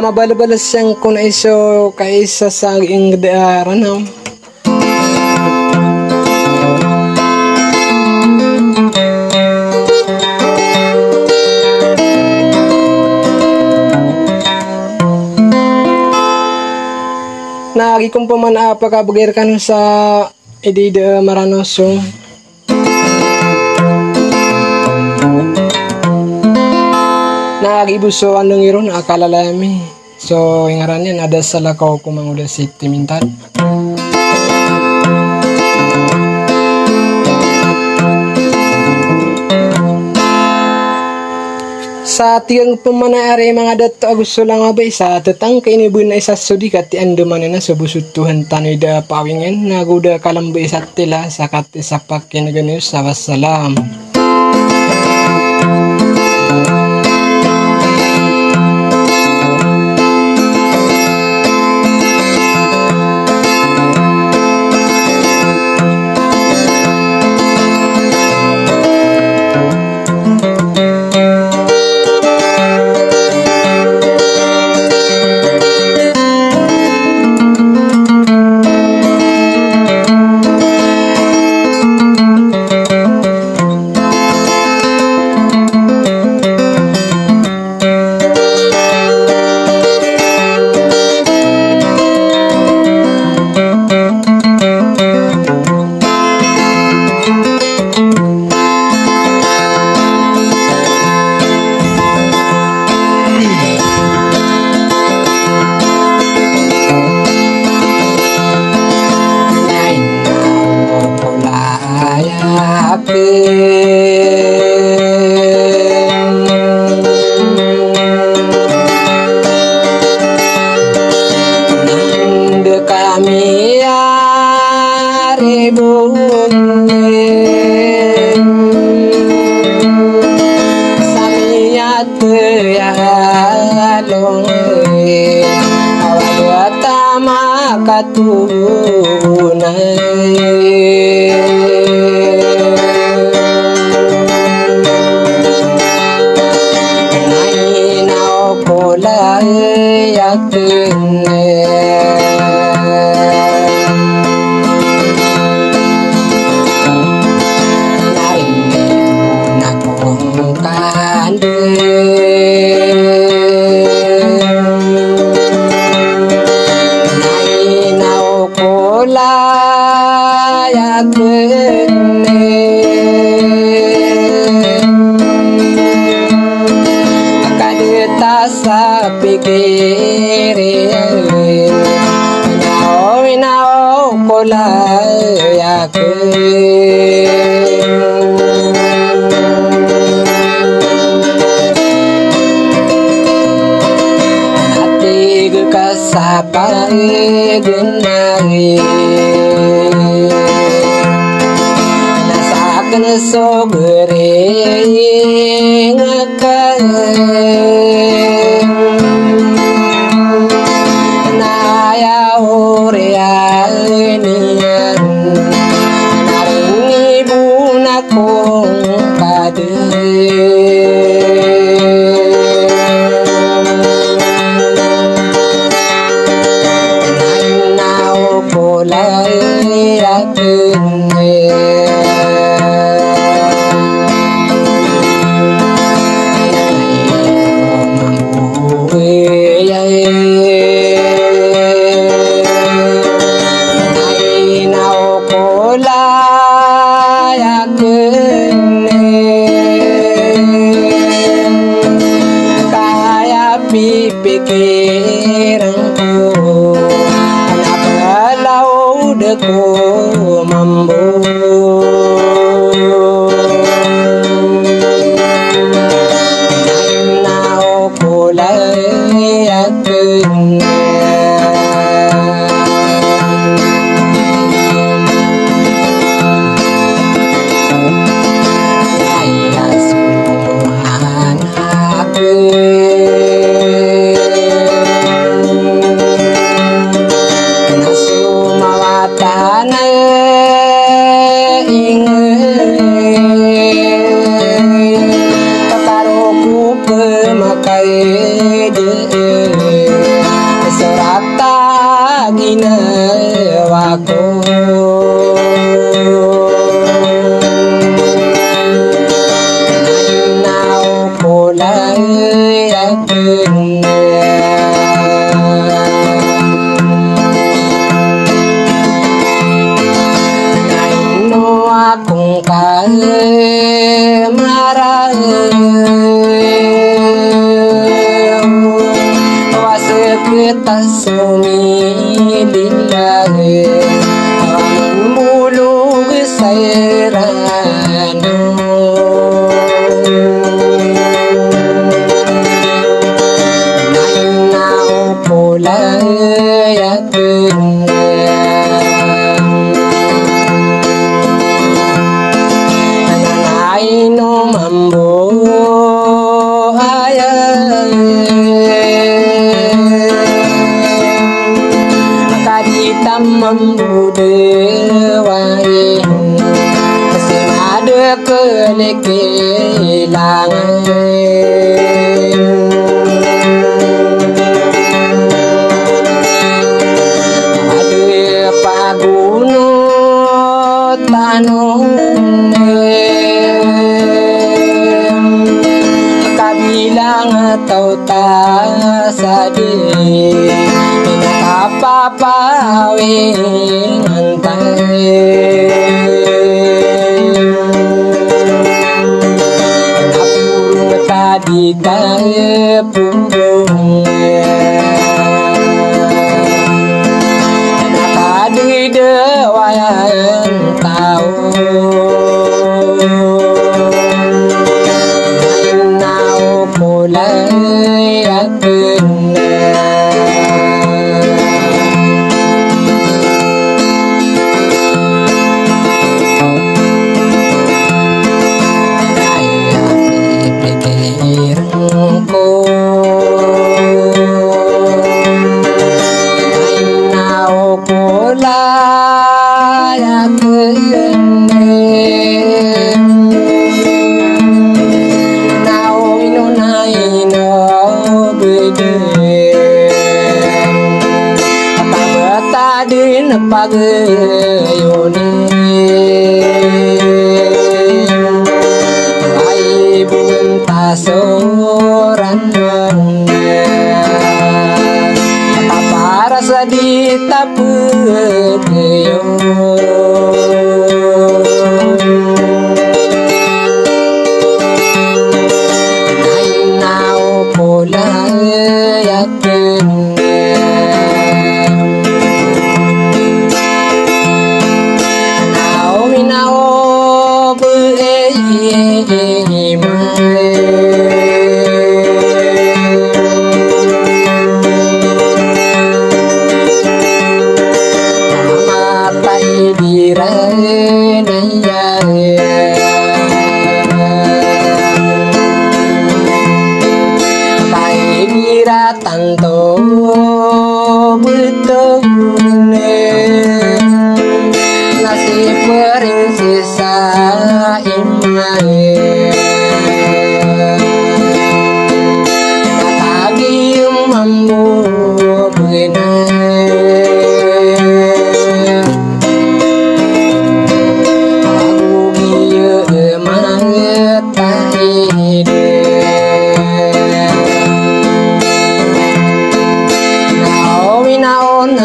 mabalabalas yang kuna iso kaisa sa ing ranaw. Nagi kung paman apakabagir kan sa edida maranoso. Nagibuso anong iron akalalami. So ingaran yan ada sa lakaw kumang udah city mintan. Sa tigang pemanaari mga dato gusto lang abay sa tatang kainibun na isa sudi kati ando man na subusutuhan tanoy da pawingen naguda kalambay sa tila sa kati sa pakinaganyos sa wassalam. akong marah kita sumilila ang bulog sa irano nainaw kulay at nananaino mambo mambudewain kasi ada kelekilangan ada pagunot tanong kabilang atau tak sadar papawing antay napurong tadi kaya purong nakadidewayan tao ngayon na kulay at pagayoni ay buntasoran para sa dita pagayo ay naupula yakin tanto betul nasib prinsesa imai tagium mambu benai aku gieu emanget tahide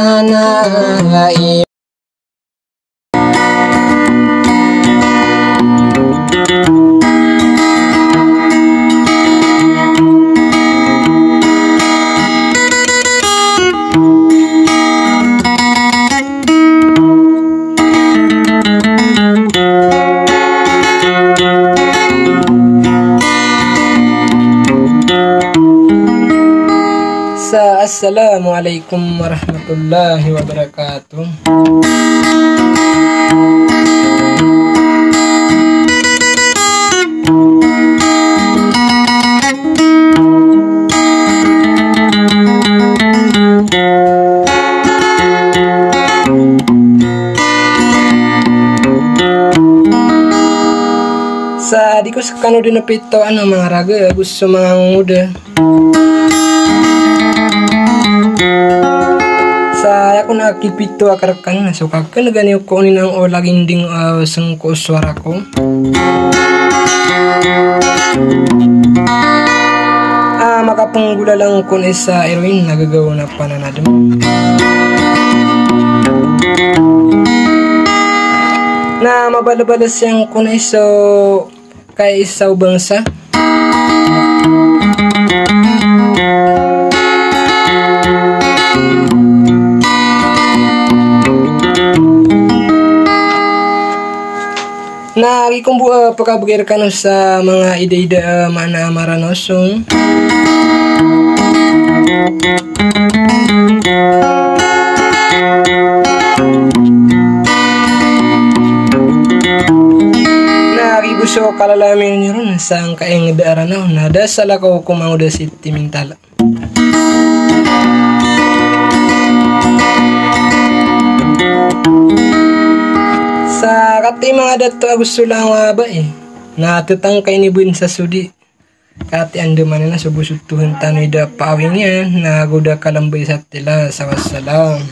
nanai Assalamualaikum warahmatullahi wabarakatuh. Sa di ko sakano din napito mga raga gusto mga muda. Saya ko nakipito akarakan so kakal gani ko ni nang o laging ding sengko suara ko. makapanggulalang kun isa Erwin nagagawa na pananadam. Na mabalabalas yang kun iso kay isaw bangsa. Na gikumbu pagkabagir ka sa mga ida-ida mana maranosong. Naribuso kalalamin nyo ron sa ang kaing daaranaw na dasal ako kumauda si Timintala. Sa kati mga dato gusto lang ba natutang kay ni Buin sa sudi kati ando man na subusutuhan tanoy da paawing yan na guda kalambay sa tila sa wassalam.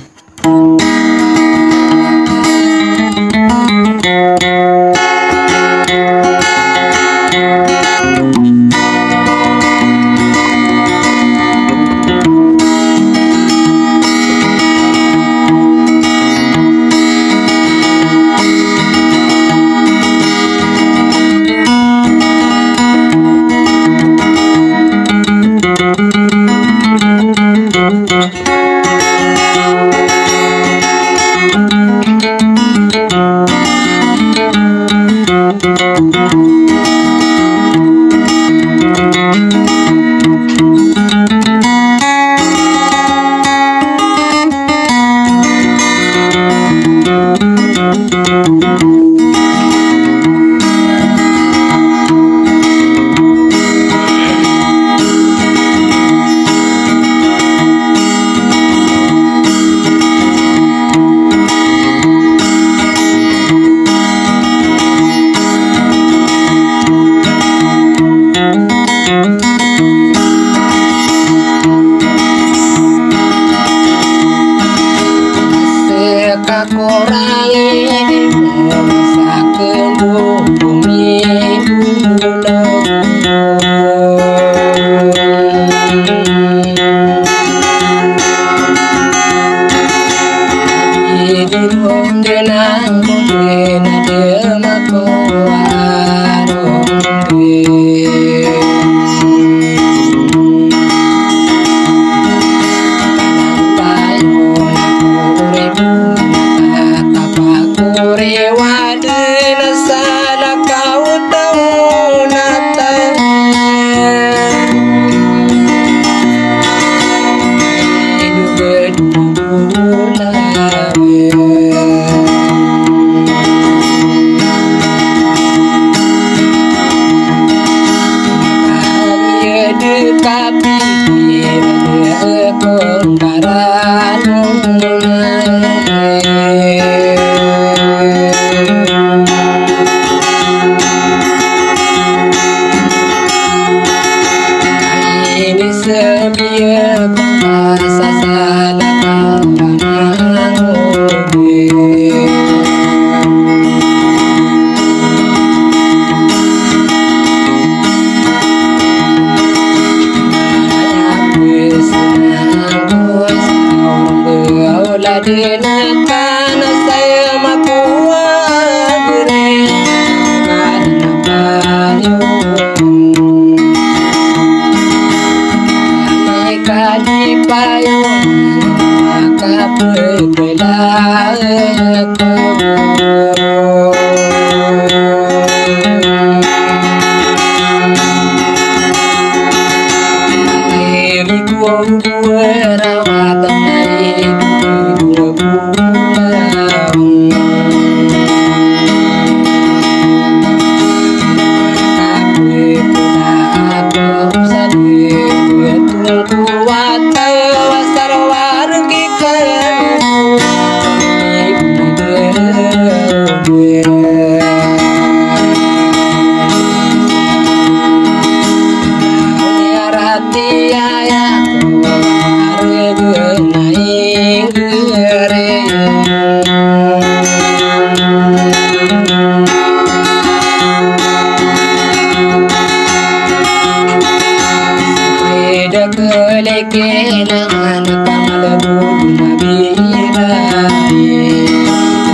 kelangan kamalabud mabirai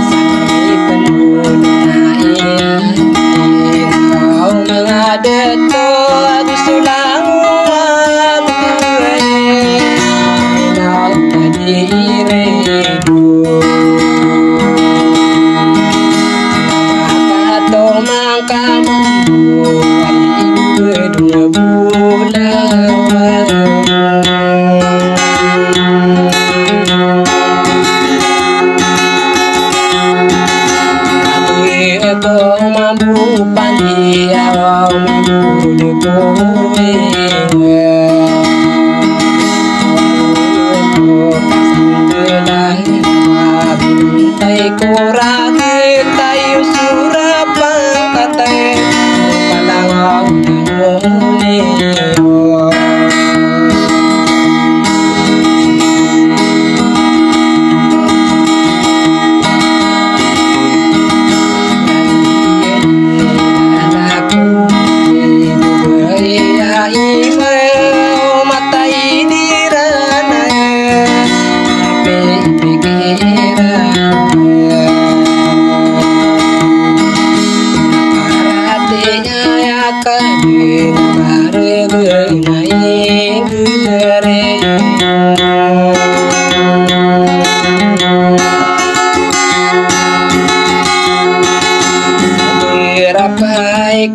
sampai penuh iyan kau mengadat aku sulang nau kadiriku maka mangka mampu berdua bulan kau mampu pandiau minggu kowe bintai korake tayo surapang katay palangaw tanguneo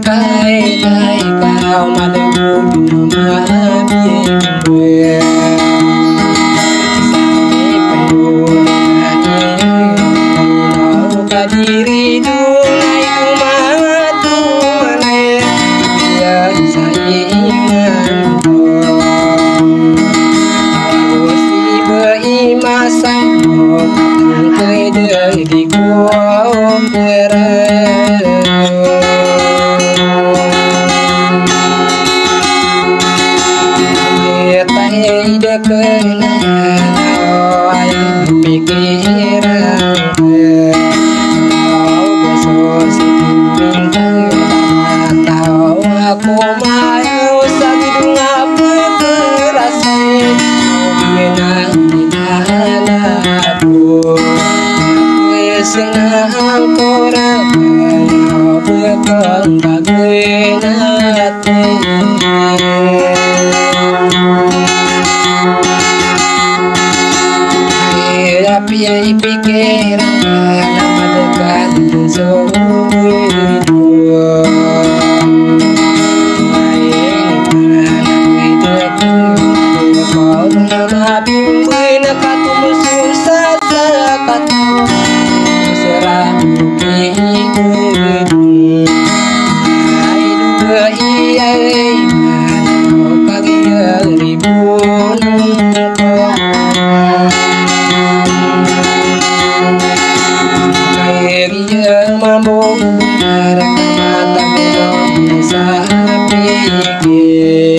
kai kau malebud mabie sampai penuh kadiri dunai kumatu manai biar saingan aku si berimasan katang kede di kumpera kenangan ayam pikiran kau besosin bintang tahu aku mau sabidung apa kerasan menang di dalamku senang korang kau berkembang benate piye pikiran lama dekat sungguh kau nama bimbing katu susah katu serah hidup iya kaki ribun mampu mata belum bisa pikir